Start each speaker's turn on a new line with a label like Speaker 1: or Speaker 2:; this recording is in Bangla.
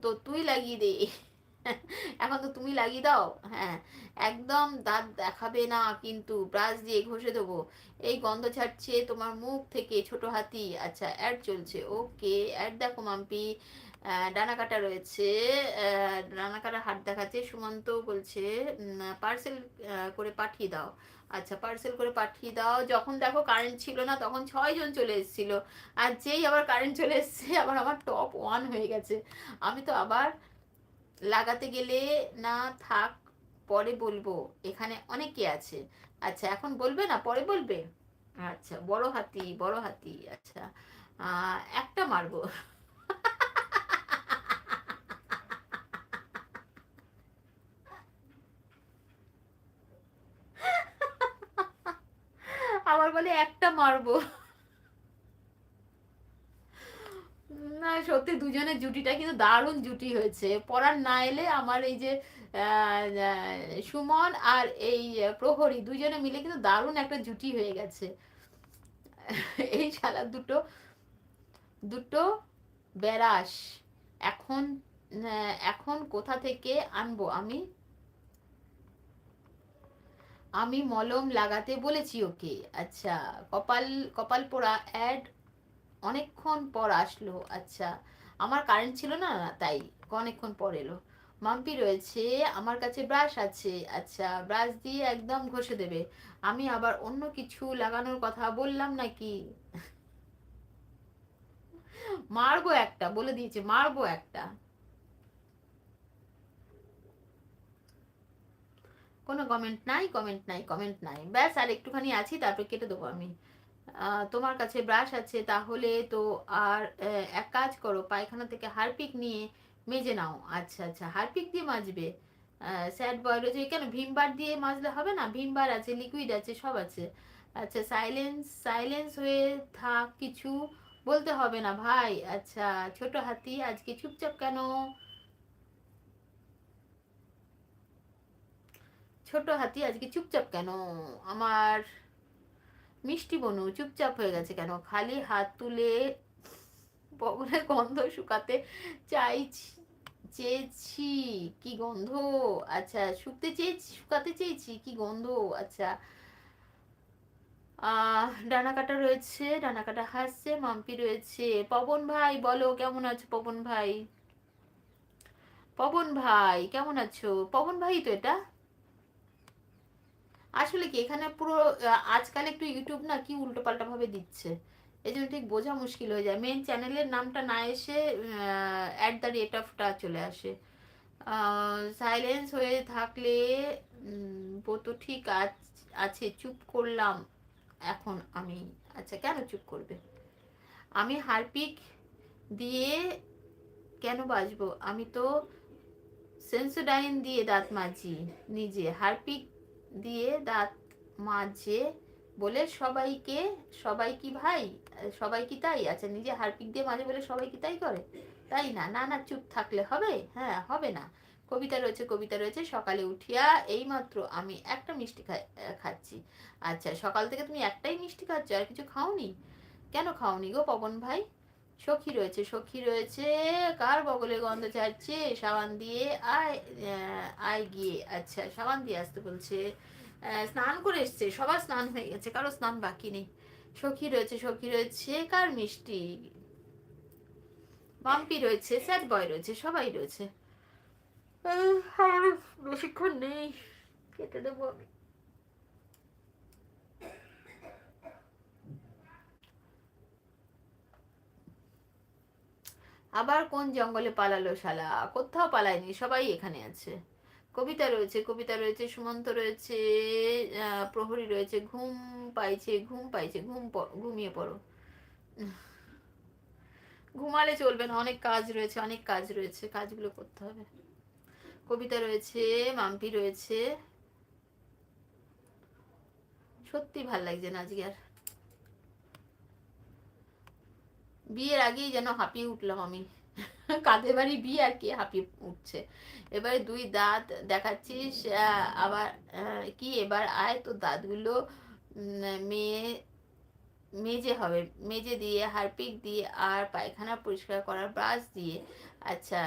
Speaker 1: তো তুই লাগিয়ে দে। এখন তো তুমি লাগিয়ে দাও। হ্যাঁ, একদম দাঁত দেখাবে না কিন্তু, ব্রাশ দিয়ে ঘষে দেবো। এই গন্ধ ছাড়ছে তোমার মুখ থেকে, ছোট হাতি। আচ্ছা, অ্যাড চলছে, ওকে। অ্যাড দেখো মাম্পি। ডানা কাটা রয়েছে, ডানা কাটা হাত দেখাচ্ছে। সুমন্ত বলছে পার্সেল করে পাঠিয়ে দাও। আচ্ছা, পার্সেল করে পাঠিয়ে দাও। যখন দেখো কারেন্ট ছিল না তখন 6 জন চলে এসেছিল, আর যেই আবার কারেন্ট চলে এসছে আবার আমার টপ ওয়ান হয়ে গেছে। আমি তো আবার লাগাতে গেলে, না থাক, পরে বলবো, এখানে অনেকে আছে। আচ্ছা, এখন বলবে না, পরে বলবে? আচ্ছা, বড় হাতি, বড় হাতি। আচ্ছা, একটা মারবো। আবার বলে একটা মারবো। না, সত্যি দুজনের জুটিটা কিন্তু দারুণ জুটি হয়েছে। পরার না এলে আমার এই যে সুমন আর এই প্রহরী দুজনে মিলে কিন্তু দারুণ একটা জুটি হয়ে গেছে। এই শালা দুটো, দুটো বেরাস। এখন এখন কোথা থেকে আনবো আমি? আমি মলম লাগাতে বলেছি ওকে। আচ্ছা, কপাল, কপাল পোড়া অ্যাড অনেকক্ষণ পর আসলো। আচ্ছা, আমার কারেন্ট ছিল না, তাই অনেকক্ষণ পর এলো। মাম্পি রয়েছে, আমার কাছে ব্রাশ আছে। আচ্ছা, ব্রাশ দিয়ে একদম ঘষে দেবে। আমি আবার অন্য কিছু লাগানোর কথা বললাম নাকি? মারবো একটা, বলে দিয়েছে মারবো একটা। কোনো কমেন্ট নাই, কমেন্ট নাই, কমেন্ট নাই। ব্যাস আর একটুখানি আছি, তারপর কেটে দেবো আমি। তোমার কাছে ব্রাশ আছে তাহলে তো, আর এক কাজ করো, পায়খানা থেকে হারপিক নিয়ে মেজে নাও। আচ্ছা আচ্ছা, হারপিক দিয়ে মাজবে? স্যাড বয় রয়েছে, কেন ভীম বার দিয়ে মাজলে হবে না? ভীম বার আছে, লিকুইড আছে, সব আছে। আচ্ছা, সাইলেন্স, সাইলেন্স হয়ে থাক, কিছু বলতে হবে না ভাই। আচ্ছা, ছোট হাতি আজকে চুপচাপ কেন? ছোট হাতি আজকে চুপচাপ কেন? আমার মিষ্টি বনু চুপচাপ হয়ে গেছে কেন? খালি হাত তুলে বগলের গন্ধ শুকাতে চাইছি, চেয়েছি। কি গন্ধ? আচ্ছা, শুকাতে চেয়েছি, কি গন্ধ? আচ্ছা, ডানা কাটা রয়েছে, ডানা কাটা হাসছে, মাম্পি রয়েছে। পবন ভাই বলো, কেমন আছো পবন ভাই? পবন ভাই কেমন আছো? পবন ভাই তো এটা। আসলে কি এখানে পুরো আজকাল একটু ইউটিউব না কি উল্টো পাল্টা ভাবে দিচ্ছে, এই জন্য ঠিক বোঝা মুশকিল হয়ে যায়। মেন চ্যানেলের নামটা না এসে অ্যাট দ্য রেট অফটা চলে আসে। সাইলেন্স হয়ে থাকলে তো ঠিক আছে, চুপ করলাম এখন আমি। আচ্ছা, কেন চুপ করবে? আমি হারপিক দিয়ে কেন বাজবো? আমি তো সেন্সোডাইন দিয়ে দাঁত মাজি নিজে, হারপিক দিয়ে দাঁত মাজে বলে সবাইকে, সবাই কি ভাই? সবাই কি তাই? আচ্ছা, নিজে হারপিক দিয়ে মাজে বলে সবাই কি তাই করে? তাই না, না না, চুপ থাকলে হবে? হ্যাঁ, হবে না। কবিতা রয়েছে, কবিতা রয়েছে। সকালে উঠিয়া এইমাত্র আমি একটা মিষ্টি খাচ্ছি। আচ্ছা, সকাল থেকে তুমি একটাই মিষ্টি খাচ্ছ, আর কিছু খাওনি? কেন খাওনি গো পবন ভাই? সখী রয়েছে, সখী রয়েছে। কার বগলে গন্ধ ছাড়ছে? সাবান দিয়ে আয়, আয় গিয়ে। আচ্ছা, সাবান দিয়ে আসতে বলছে। স্নান করে এসছে, সবার স্নান হয়ে গেছে, কারো স্নান বাকি নেই। সখী রয়েছে, সখী রয়েছে। কার মিষ্টি? বাম্পি রয়েছে, স্যাড বয় রয়েছে, সবাই রয়েছে। আমার বেশিক্ষণ নেই, কেটে দেবো আমি। আবার কোন জঙ্গলে পালালো শালা? কোথাও পালায়নি, সবাই এখানে আছে। কবিতা রয়েছে, কবিতা রয়েছে, সুমন্ত রয়েছে, প্রহরী রয়েছে। ঘুম পাইছে, ঘুম পাইছে, ঘুমিয়ে পড়ো। ঘুমালে চলবে না, অনেক কাজ রয়েছে, অনেক কাজ রয়েছে, কাজগুলো করতে হবে। কবিতা রয়েছে, মাম্পি রয়েছে। সত্যি ভাল লাগছে না আজকে আর। বিয়ের আগেই যেন হাঁপিয়ে উঠলাম আমি। কাঁধে বাড়ি বিয়ে আর কি হাঁপিয়ে উঠছে। এবারে দুই দাঁত দেখাচ্ছিস, আবার কি এবার আয় তো দাঁতগুলো মেয়ে মেজে হবে, মেজে দিয়ে হারপিক দিয়ে আর পায়খানা পরিষ্কার করার ব্রাশ দিয়ে। আচ্ছা,